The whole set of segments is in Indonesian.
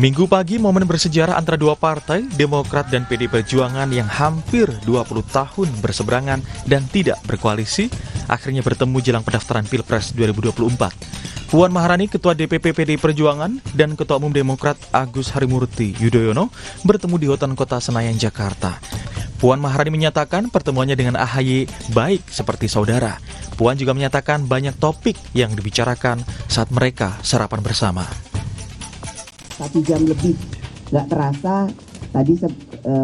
Minggu pagi, momen bersejarah antara dua partai, Demokrat dan PDI Perjuangan yang hampir 20 tahun berseberangan dan tidak berkoalisi, akhirnya bertemu jelang pendaftaran Pilpres 2024. Puan Maharani, Ketua DPP PDI Perjuangan, dan Ketua Umum Demokrat Agus Harimurti Yudhoyono bertemu di Hotel Kota Senayan, Jakarta. Puan Maharani menyatakan pertemuannya dengan AHY baik seperti saudara. Puan juga menyatakan banyak topik yang dibicarakan saat mereka sarapan bersama. 1 jam lebih, nggak terasa. Tadi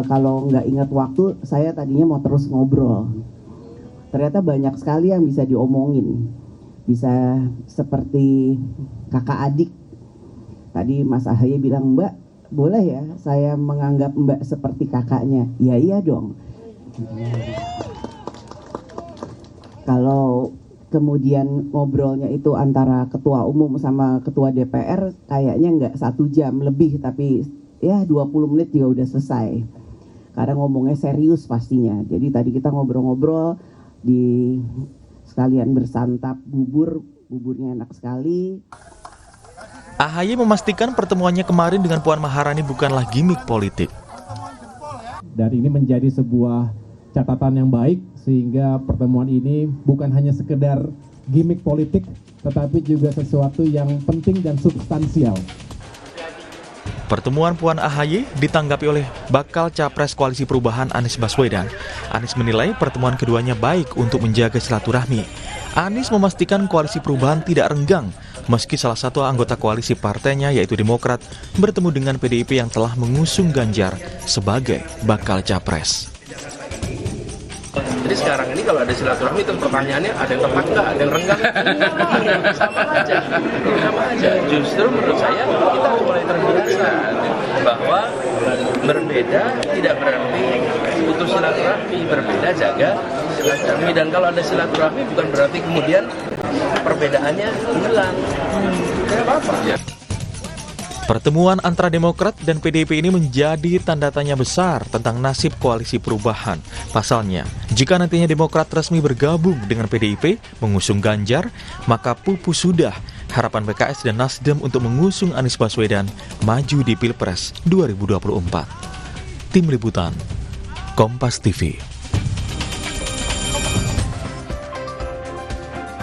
kalau nggak ingat waktu, saya tadinya mau terus ngobrol. Ternyata banyak sekali yang bisa diomongin. Bisa seperti kakak adik. Tadi Mas AHY bilang, Mbak, boleh ya saya menganggap Mbak seperti kakaknya? Ya iya dong. Kalau kemudian ngobrolnya itu antara ketua umum sama ketua DPR, kayaknya nggak 1 jam lebih, tapi ya 20 menit juga udah selesai. Karena ngomongnya serius pastinya. Jadi tadi kita ngobrol-ngobrol, sekalian bersantap buburnya enak sekali. AHY memastikan pertemuannya kemarin dengan Puan Maharani bukanlah gimik politik. Dan ini menjadi sebuah catatan yang baik, sehingga pertemuan ini bukan hanya sekedar gimik politik, tetapi juga sesuatu yang penting dan substansial. Pertemuan Puan AHY ditanggapi oleh bakal Capres Koalisi Perubahan Anies Baswedan. Anies menilai pertemuan keduanya baik untuk menjaga silaturahmi. Anies memastikan Koalisi Perubahan tidak renggang, meski salah satu anggota koalisi partainya yaitu Demokrat bertemu dengan PDIP yang telah mengusung Ganjar sebagai bakal Capres. Jadi sekarang ini kalau ada silaturahmi itu pertanyaannya ada yang tepat nggak, ada yang renggang, sama aja. Justru menurut saya kita harus mulai terbiasa bahwa berbeda tidak berarti putus silaturahmi, berbeda jaga silaturahmi. Dan kalau ada silaturahmi bukan berarti kemudian perbedaannya hilang. Tidak apa-apa. Pertemuan antara Demokrat dan PDIP ini menjadi tanda tanya besar tentang nasib koalisi perubahan. Pasalnya, jika nantinya Demokrat resmi bergabung dengan PDIP mengusung Ganjar, maka pupus sudah harapan PKS dan Nasdem untuk mengusung Anies Baswedan maju di Pilpres 2024. Tim Liputan, Kompas TV.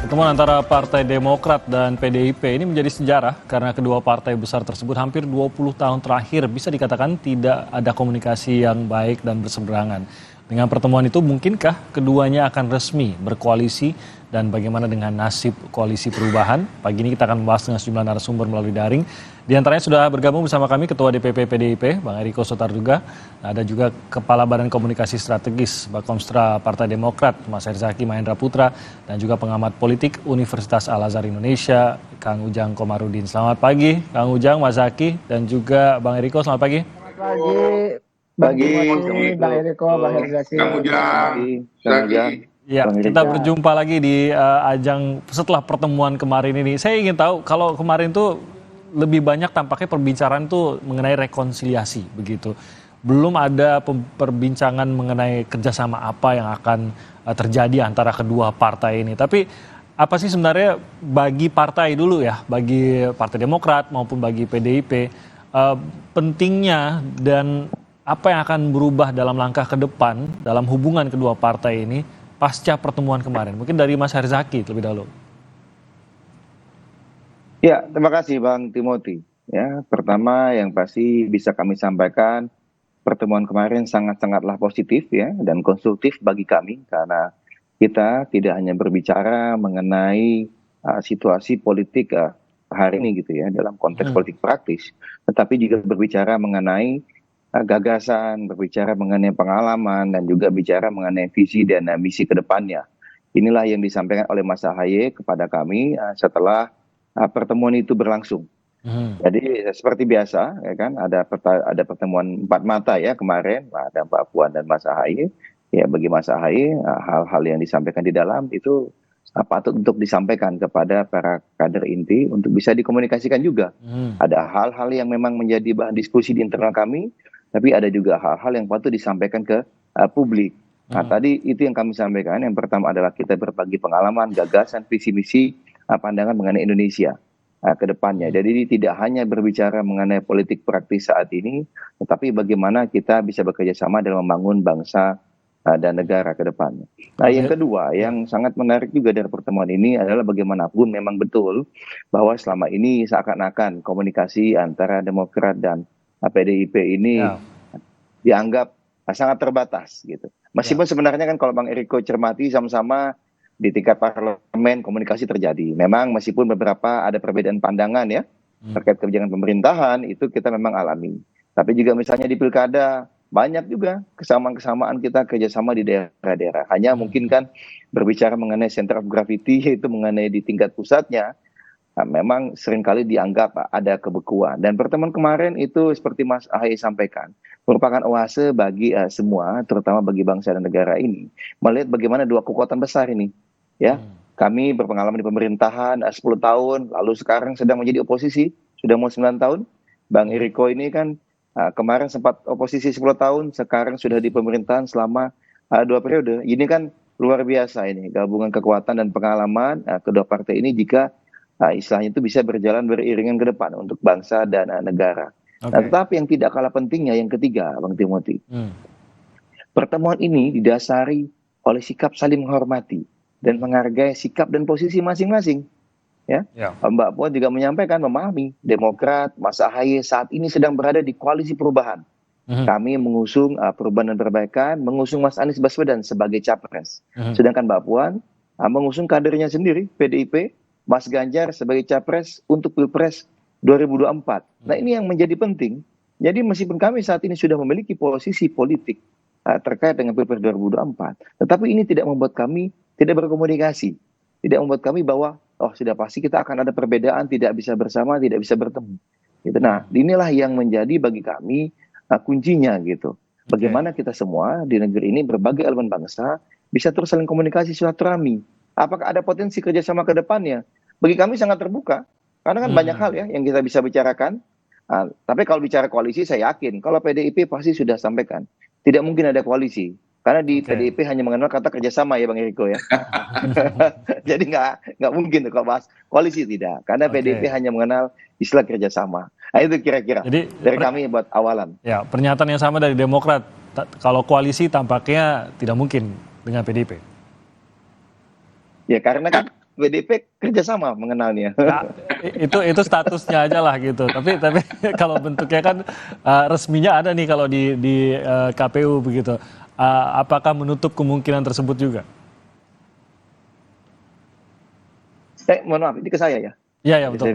Pertemuan antara Partai Demokrat dan PDIP ini menjadi sejarah karena kedua partai besar tersebut hampir 20 tahun terakhir bisa dikatakan tidak ada komunikasi yang baik dan berseberangan. Dengan pertemuan itu mungkinkah keduanya akan resmi berkoalisi dan bagaimana dengan nasib koalisi perubahan? Pagi ini kita akan membahas dengan sejumlah narasumber melalui daring. Di antaranya sudah bergabung bersama kami Ketua DPP PDIP, Bang Eriko Sotarduga. Ada juga Kepala Badan Komunikasi Strategis Bakomstra Partai Demokrat, Mas Herzaki Mahendra Putra, dan juga pengamat politik Universitas Al-Azhar Indonesia, Kang Ujang Komarudin. Selamat pagi, Kang Ujang, Mas Zaki, dan juga Bang Eriko. Selamat pagi. Bang Eriko, Bang Herzaki. Ya, kita berjumpa lagi di ajang setelah pertemuan kemarin ini. Saya ingin tahu kalau kemarin tuh lebih banyak tampaknya perbincangan tuh mengenai rekonsiliasi begitu. Belum ada perbincangan mengenai kerjasama apa yang akan terjadi antara kedua partai ini. Tapi apa sih sebenarnya bagi partai dulu ya, bagi Partai Demokrat maupun bagi PDIP pentingnya dan apa yang akan berubah dalam langkah ke depan dalam hubungan kedua partai ini pasca pertemuan kemarin? Mungkin dari Mas Herzaki terlebih dahulu. Ya, terima kasih Bang Timothy. Ya, pertama yang pasti bisa kami sampaikan pertemuan kemarin sangat-sangatlah positif ya dan konstruktif bagi kami karena kita tidak hanya berbicara mengenai situasi politik hari ini gitu ya dalam konteks politik praktis, tetapi juga berbicara mengenai gagasan, berbicara mengenai pengalaman, dan juga bicara mengenai visi dan misi ke depannya. Inilah yang disampaikan oleh Mas AHY kepada kami setelah pertemuan itu berlangsung. Jadi seperti biasa, ya kan, ada pertemuan 4 mata ya kemarin, ada Mbak Puan dan Mas AHY. Ya bagi Mas AHY, hal-hal yang disampaikan di dalam itu patut untuk disampaikan kepada para kader inti untuk bisa dikomunikasikan juga. Ada hal-hal yang memang menjadi bahan diskusi di internal kami, tapi ada juga hal-hal yang patut disampaikan ke publik. Nah, tadi itu yang kami sampaikan. Yang pertama adalah kita berbagi pengalaman, gagasan, visi misi, pandangan mengenai Indonesia. ke depannya. Jadi ini tidak hanya berbicara mengenai politik praktis saat ini, tetapi bagaimana kita bisa bekerja sama dalam membangun bangsa dan negara ke depannya. Nah, yang kedua yang sangat menarik juga dari pertemuan ini adalah bagaimanapun memang betul bahwa selama ini seakan-akan komunikasi antara Demokrat dan PDIP ini dianggap sangat terbatas gitu. Meskipun sebenarnya kan kalau Bang Eriko cermati sama-sama di tingkat parlemen komunikasi terjadi. Memang meskipun beberapa ada perbedaan pandangan ya terkait kebijakan pemerintahan itu kita memang alami. Tapi juga misalnya di pilkada banyak juga kesamaan-kesamaan kita kerjasama di daerah-daerah. Hanya mungkin kan berbicara mengenai center of gravity yaitu mengenai di tingkat pusatnya memang seringkali dianggap ada kebekuan. Dan pertemuan kemarin itu seperti Mas Ahaye sampaikan merupakan oase bagi semua, terutama bagi bangsa dan negara ini. Melihat bagaimana dua kekuatan besar ini, ya. Kami berpengalaman di pemerintahan 10 tahun, lalu sekarang sedang menjadi oposisi, sudah mau 9 tahun. Bang Eriko ini kan kemarin sempat oposisi 10 tahun, sekarang sudah di pemerintahan selama 2 periode. Ini kan luar biasa ini, gabungan kekuatan dan pengalaman kedua partai ini jika istilahnya itu bisa berjalan beriringan ke depan untuk bangsa dan negara. Nah, tetapi yang tidak kalah pentingnya yang ketiga, Bang Timothy. Pertemuan ini didasari oleh sikap saling menghormati dan menghargai sikap dan posisi masing-masing. Ya. Mbak Puan juga menyampaikan memahami Demokrat, Mas Ahaye saat ini sedang berada di koalisi perubahan. Kami mengusung perubahan dan perbaikan, mengusung Mas Anies Baswedan sebagai capres. Sedangkan Mbak Puan mengusung kadernya sendiri, PDIP, Mas Ganjar sebagai capres untuk Pilpres 2024. Nah, ini yang menjadi penting. Jadi meskipun kami saat ini sudah memiliki posisi politik terkait dengan Pilpres 2024, tetapi ini tidak membuat kami tidak berkomunikasi, tidak membuat kami bahwa sudah pasti kita akan ada perbedaan, tidak bisa bersama, tidak bisa bertemu. Gitu. Nah, inilah yang menjadi bagi kami kuncinya gitu. Bagaimana kita semua di negeri ini berbagai elemen bangsa bisa terus saling komunikasi silaturahmi. Apakah ada potensi kerjasama ke depannya? Bagi kami sangat terbuka, karena kan banyak hal ya yang kita bisa bicarakan. Tapi kalau bicara koalisi, saya yakin kalau PDIP pasti sudah sampaikan tidak mungkin ada koalisi. Karena di PDIP hanya mengenal kata kerjasama ya Bang Eriko ya. Jadi nggak mungkin kalau bahas koalisi tidak. Karena PDIP hanya mengenal istilah kerjasama. Nah itu kira-kira dari kami buat awalan. Ya, pernyataan yang sama dari Demokrat. Kalau koalisi tampaknya tidak mungkin dengan PDIP. Ya karena kan PDIP kerjasama mengenalnya. Nah, itu statusnya aja lah gitu. Tapi kalau bentuknya kan resminya ada nih kalau di KPU begitu. Apakah menutup kemungkinan tersebut juga? Mohon maaf, ini ke saya ya? Iya, betul.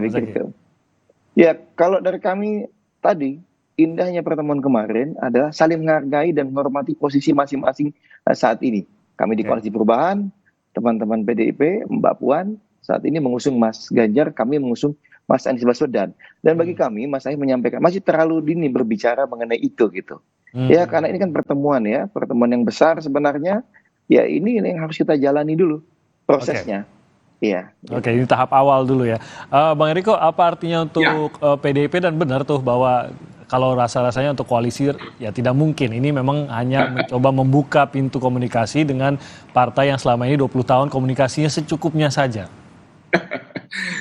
Ya, kalau dari kami tadi, indahnya pertemuan kemarin adalah saling menghargai dan menghormati posisi masing-masing saat ini. Kami di Koalisi Perubahan, teman-teman PDIP, Mbak Puan, saat ini mengusung Mas Ganjar, kami mengusung Mas Anies Baswedan. Dan bagi kami, Mas Ahaye menyampaikan, masih terlalu dini berbicara mengenai itu gitu. Ya karena ini kan pertemuan yang besar sebenarnya, ya ini yang harus kita jalani dulu prosesnya. Iya. Oke, ini tahap awal dulu ya. Bang Eriko, apa artinya untuk PDIP dan benar tuh bahwa kalau rasa-rasanya untuk koalisi ya tidak mungkin. Ini memang hanya mencoba membuka pintu komunikasi dengan partai yang selama ini 20 tahun komunikasinya secukupnya saja.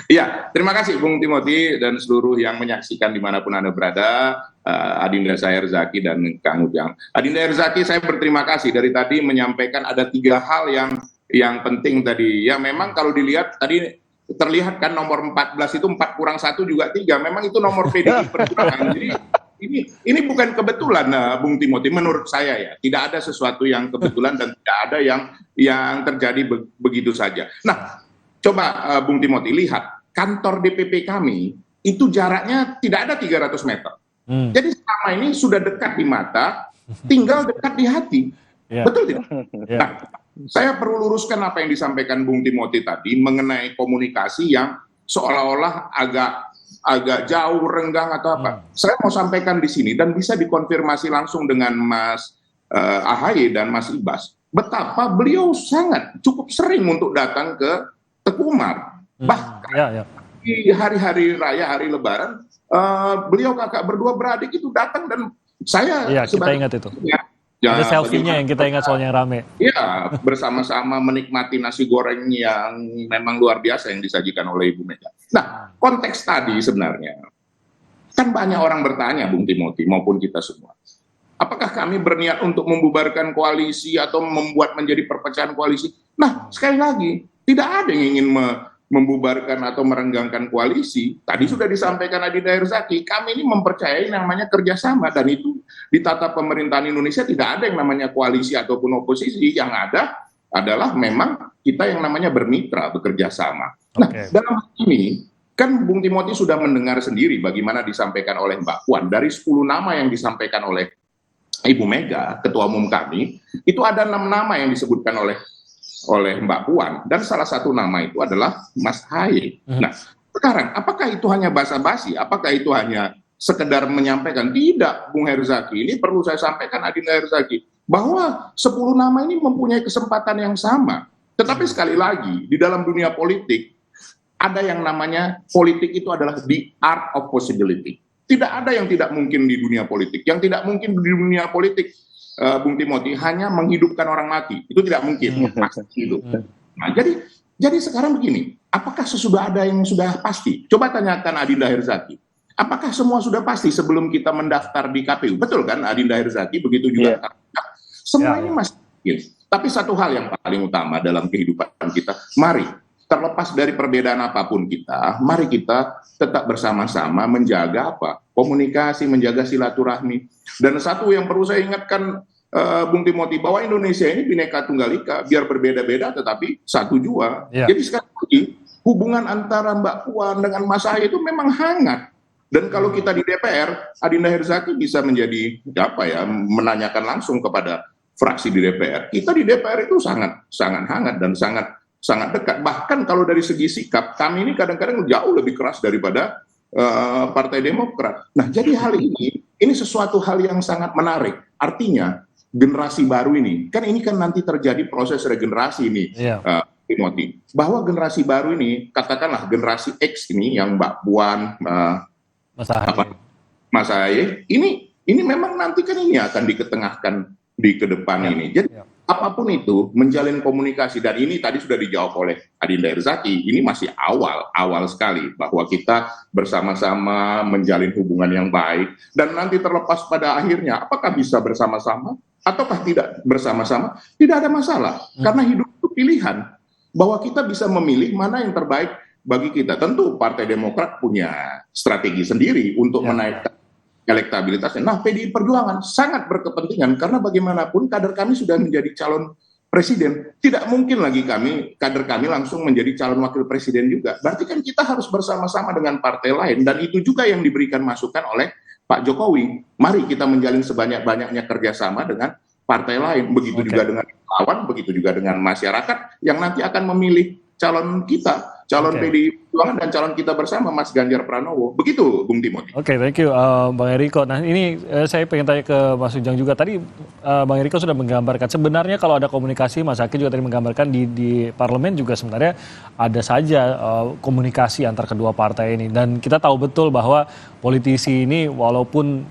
Ya, terima kasih Bung Timothy dan seluruh yang menyaksikan dimanapun Anda berada, Adinda saya Herzaki dan Kang Ujang. Adinda Herzaki, saya berterima kasih dari tadi menyampaikan ada 3 hal yang penting tadi. Ya memang kalau dilihat tadi terlihat kan nomor 14 itu 4 kurang 1 juga 3. Memang itu nomor PDI Perjuangan. Jadi ini bukan kebetulan Bung Timothy menurut saya ya. Tidak ada sesuatu yang kebetulan dan tidak ada yang terjadi begitu saja. Nah, coba Bung Timothy lihat kantor DPP kami itu jaraknya tidak ada 300 meter. Jadi selama ini sudah dekat di mata, tinggal dekat di hati. Betul tidak? Nah, saya perlu luruskan apa yang disampaikan Bung Timothy tadi mengenai komunikasi yang seolah-olah agak jauh, renggang atau apa. Saya mau sampaikan di sini dan bisa dikonfirmasi langsung dengan Mas Ahaye dan Mas Ibas. Betapa beliau sangat cukup sering untuk datang ke Teguh Umar. Bahkan di hari-hari raya, hari Lebaran, beliau kakak berdua beradik itu datang dan saya kita ingat itu. Ya, Ada selfie-nya yang kita ingat soalnya rame. Iya, bersama-sama menikmati nasi goreng yang memang luar biasa yang disajikan oleh Ibu Mega. Nah, konteks tadi sebenarnya, kan banyak orang bertanya, Bung Timothy, maupun kita semua. Apakah kami berniat untuk membubarkan koalisi atau membuat menjadi perpecahan koalisi? Nah, sekali lagi, tidak ada yang ingin membubarkan atau merenggangkan koalisi. Tadi sudah disampaikan Adinda Herzaki, kami ini mempercayai yang namanya kerjasama, dan itu di tata pemerintahan Indonesia tidak ada yang namanya koalisi ataupun oposisi. Yang ada adalah memang kita yang namanya bermitra, bekerja sama. Nah, dalam hal ini kan Bung Timothy sudah mendengar sendiri bagaimana disampaikan oleh Mbak Puan. Dari 10 nama yang disampaikan oleh Ibu Mega, ketua umum kami, itu ada 6 nama yang disebutkan oleh Mbak Puan, dan salah satu nama itu adalah Mas Haye. Nah, sekarang apakah itu hanya basa-basi? Apakah itu hanya sekedar menyampaikan? Tidak, Bung Herzaki. Ini perlu saya sampaikan, Adinda Herzaki, bahwa 10 nama ini mempunyai kesempatan yang sama. Tetapi sekali lagi, di dalam dunia politik, ada yang namanya politik itu adalah the art of possibility. Tidak ada yang tidak mungkin di dunia politik. Yang tidak mungkin di dunia politik, Bung Timothy, hanya menghidupkan orang mati. Itu tidak mungkin. Pasti hidup. Nah, jadi sekarang begini, apakah sesudah ada yang sudah pasti? Coba tanyakan Adinda Herzaki. Apakah semua sudah pasti sebelum kita mendaftar di KPU? Betul kan, Adinda Herzaki? Begitu juga. Semua ini masih mungkin. Tapi satu hal yang paling utama dalam kehidupan kita, mari, terlepas dari perbedaan apapun kita, mari kita tetap bersama-sama menjaga apa? Komunikasi, menjaga silaturahmi. Dan satu yang perlu saya ingatkan, Bung Timothy, bahwa Indonesia ini Bhinneka Tunggal Ika, biar berbeda-beda tetapi satu jua. Jadi sekali lagi, hubungan antara Mbak Puan dengan Mas Haye itu memang hangat. Dan kalau kita di DPR, Adinda Herzaki bisa menjadi menanyakan langsung kepada fraksi di DPR. Kita di DPR itu sangat hangat dan sangat dekat. Bahkan kalau dari segi sikap, kami ini kadang-kadang jauh lebih keras daripada Partai Demokrat. Nah, jadi hal ini sesuatu hal yang sangat menarik. Artinya generasi baru ini kan nanti terjadi proses regenerasi ini, Timothy. Bahwa generasi baru ini, katakanlah generasi X ini yang Mbak Puan, Mas Haye, ini memang nanti kan ini akan diketengahkan di ke depan ini. Jadi apapun itu menjalin komunikasi, dan ini tadi sudah dijawab oleh Adinda Herzaki, ini masih awal sekali bahwa kita bersama-sama menjalin hubungan yang baik, dan nanti terlepas pada akhirnya apakah bisa bersama-sama ataukah tidak bersama-sama, tidak ada masalah, karena hidup itu pilihan, bahwa kita bisa memilih mana yang terbaik bagi kita. Tentu Partai Demokrat punya strategi sendiri untuk menaikkan elektabilitasnya. Nah, PDI Perjuangan sangat berkepentingan karena bagaimanapun kader kami sudah menjadi calon presiden. Tidak mungkin lagi kader kami langsung menjadi calon wakil presiden juga. Berarti kan kita harus bersama-sama dengan partai lain, dan itu juga yang diberikan masukan oleh Pak Jokowi. Mari kita menjalin sebanyak-banyaknya kerjasama dengan partai lain. Begitu juga dengan lawan, begitu juga dengan masyarakat yang nanti akan memilih calon kita, calon PDI Perjuangan dan calon kita bersama, Mas Ganjar Pranowo. Begitu, Bung Timothy. Oke, thank you, Bang Eriko. Nah, ini saya pengen tanya ke Mas Ujang juga. Tadi Bang Eriko sudah menggambarkan, sebenarnya kalau ada komunikasi, Mas Haki juga tadi menggambarkan di parlemen juga sebenarnya ada saja komunikasi antar kedua partai ini. Dan kita tahu betul bahwa politisi ini walaupun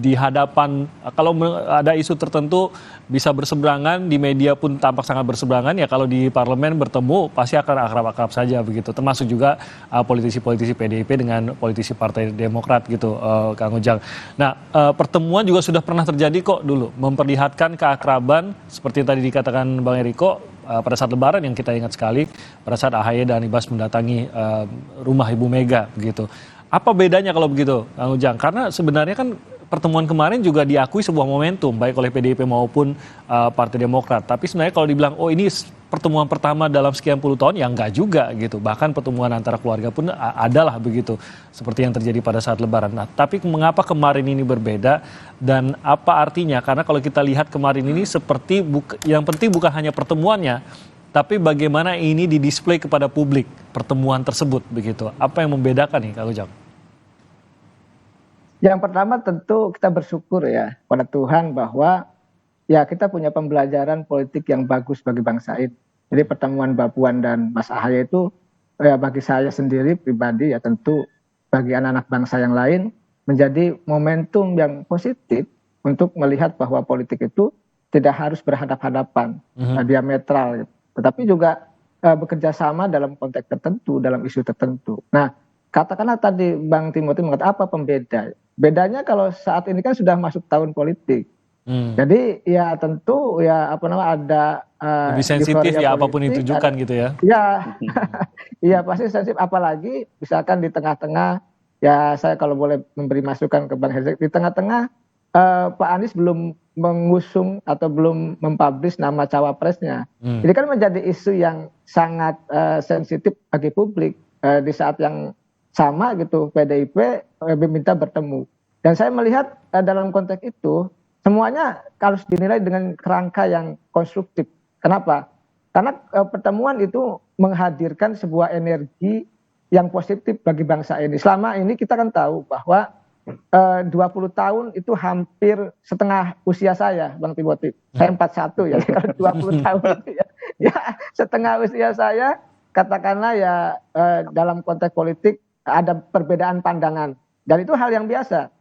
di hadapan, kalau ada isu tertentu bisa berseberangan, di media pun tampak sangat berseberangan, ya kalau di parlemen bertemu pasti akan akrab-akrab saja begitu, termasuk juga politisi-politisi PDIP dengan politisi Partai Demokrat gitu, Kang Ujang. Nah, pertemuan juga sudah pernah terjadi kok dulu, memperlihatkan keakraban seperti yang tadi dikatakan Bang Eriko, pada saat Lebaran yang kita ingat sekali, pada saat AHY dan Ibas mendatangi rumah Ibu Mega begitu. Apa bedanya kalau begitu, Kang Ujang? Karena sebenarnya kan pertemuan kemarin juga diakui sebuah momentum, baik oleh PDIP maupun Partai Demokrat. Tapi sebenarnya kalau dibilang, oh ini pertemuan pertama dalam sekian puluh tahun, ya enggak juga gitu. Bahkan pertemuan antara keluarga pun adalah begitu, seperti yang terjadi pada saat Lebaran. Nah, tapi mengapa kemarin ini berbeda dan apa artinya? Karena kalau kita lihat kemarin ini seperti yang penting bukan hanya pertemuannya, tapi bagaimana ini didisplay kepada publik, pertemuan tersebut begitu. Apa yang membedakan nih, Kang Ujang? Yang pertama tentu kita bersyukur ya pada Tuhan bahwa ya kita punya pembelajaran politik yang bagus bagi bangsa ini. Jadi pertemuan Mbak Puan dan Mas Ahaye itu ya bagi saya sendiri pribadi ya tentu bagi anak-anak bangsa yang lain menjadi momentum yang positif untuk melihat bahwa politik itu tidak harus berhadap-hadapan, diametral, gitu. Tetapi juga bekerja sama dalam konteks tertentu, dalam isu tertentu. Nah, katakanlah tadi Bang Timothy mengatakan apa pembeda? Bedanya kalau saat ini kan sudah masuk tahun politik. Jadi ya tentu ya ada lebih sensitif ya apapun yang ditujukan gitu ya. Ya, iya pasti sensitif. Apalagi misalkan di tengah-tengah, ya saya kalau boleh memberi masukan ke Bang Herzaki, di tengah-tengah Pak Anies belum mengusung atau belum mempublish nama cawapresnya. Ini kan menjadi isu yang sangat sensitif bagi publik. Di saat yang sama gitu PDIP meminta bertemu. Dan saya melihat dalam konteks itu semuanya harus dinilai dengan kerangka yang konstruktif. Kenapa? Karena pertemuan itu menghadirkan sebuah energi yang positif bagi bangsa ini. Selama ini kita kan tahu bahwa 20 tahun itu hampir setengah usia saya, Bang Timothy. Saya 41 ya, kalau 20 tahun itu ya setengah usia saya, katakanlah ya dalam konteks politik ada perbedaan pandangan. Dan itu hal yang biasa.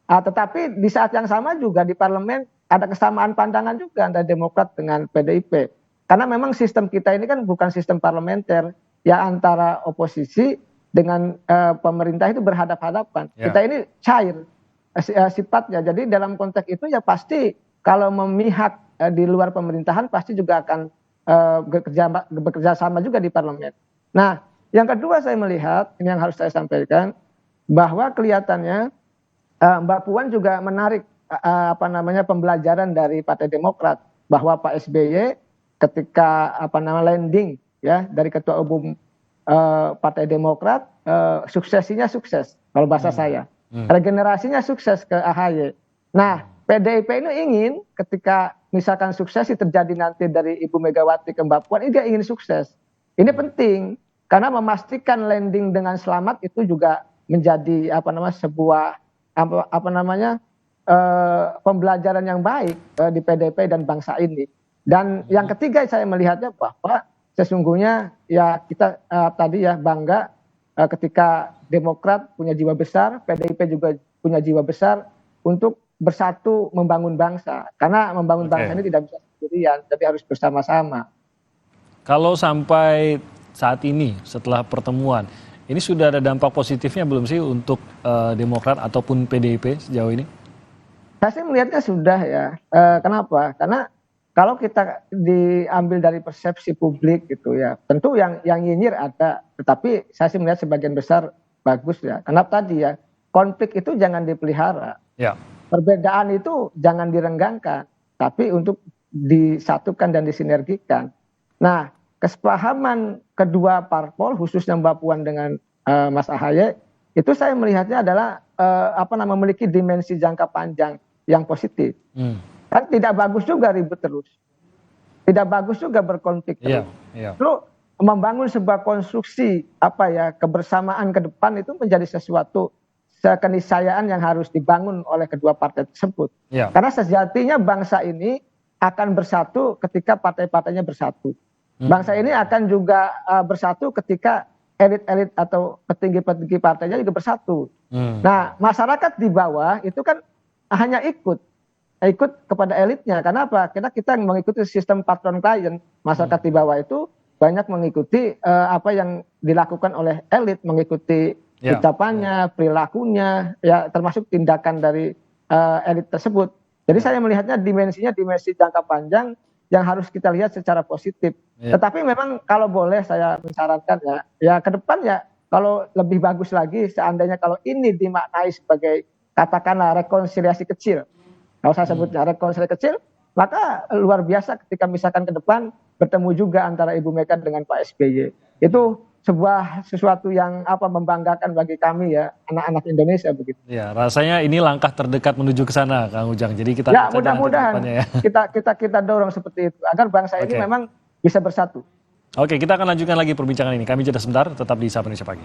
Tetapi di saat yang sama juga di parlemen ada kesamaan pandangan juga antara Demokrat dengan PDIP. Karena memang sistem kita ini kan bukan sistem parlementer, ya antara oposisi dengan pemerintah itu berhadap-hadapan. Ya. Kita ini cair sifatnya. Jadi dalam konteks itu ya pasti kalau memihak di luar pemerintahan pasti juga akan bekerja sama juga di parlemen. Nah, yang kedua saya melihat, ini yang harus saya sampaikan, bahwa kelihatannya Mbak Puan juga menarik pembelajaran dari Partai Demokrat bahwa Pak SBY ketika landing ya dari ketua umum Partai Demokrat, suksesinya sukses kalau bahasa saya, regenerasinya sukses ke AHY. Nah, PDIP ini ingin ketika misalkan suksesi terjadi nanti dari Ibu Megawati ke Mbak Puan, ini dia ingin sukses. Ini penting karena memastikan landing dengan selamat itu juga menjadi sebuah pembelajaran yang baik di PDIP dan bangsa ini. Dan yang ketiga saya melihatnya bahwa sesungguhnya ya kita tadi ya bangga ketika Demokrat punya jiwa besar, PDIP juga punya jiwa besar untuk bersatu membangun bangsa. Karena membangun bangsa ini tidak bisa sendirian, tapi harus bersama-sama. Kalau sampai saat ini setelah pertemuan, ini sudah ada dampak positifnya belum sih untuk Demokrat ataupun PDIP sejauh ini? Saya sih melihatnya sudah ya. Kenapa? Karena kalau kita diambil dari persepsi publik gitu ya, tentu yang nyinyir ada, tetapi saya sih melihat sebagian besar bagus ya. Karena tadi ya, konflik itu jangan dipelihara. Ya. Perbedaan itu jangan direnggangkan, tapi untuk disatukan dan disinergikan. Nah, kesepahaman kedua parpol khususnya Mbak Puan dengan Mas AHY itu saya melihatnya adalah memiliki dimensi jangka panjang yang positif. Kan tidak bagus juga ribut terus, tidak bagus juga berkonflik terus. Lalu membangun sebuah konstruksi kebersamaan ke depan itu menjadi sesuatu keniscayaan yang harus dibangun oleh kedua partai tersebut. Karena sejatinya bangsa ini akan bersatu ketika partai-partainya bersatu. Bangsa ini akan juga bersatu ketika elit-elit atau petinggi-petinggi partainya juga bersatu. Nah, masyarakat di bawah itu kan hanya ikut kepada elitnya. Karena apa? Karena kita mengikuti sistem patron klien. Masyarakat di bawah itu banyak mengikuti apa yang dilakukan oleh elit, mengikuti ucapannya, perilakunya, ya termasuk tindakan dari elit tersebut. Jadi saya melihatnya dimensinya dimensi jangka panjang yang harus kita lihat secara positif. Tetapi memang kalau boleh saya menyarankan ya ke depan ya kalau lebih bagus lagi seandainya kalau ini dimaknai sebagai katakanlah rekonsiliasi kecil. Kalau saya sebutnya rekonsiliasi kecil, maka luar biasa ketika misalkan ke depan bertemu juga antara Ibu Mega dengan Pak SBY. Itu sesuatu yang membanggakan bagi kami ya anak-anak Indonesia begitu. Ya, rasanya ini langkah terdekat menuju ke sana, Kang Ujang. Jadi kita mudah-mudahan kita dorong seperti itu agar bangsa ini memang bisa bersatu. Oke, kita akan lanjutkan lagi perbincangan ini. Kami jeda sebentar, tetap di Sapa Indonesia Pagi.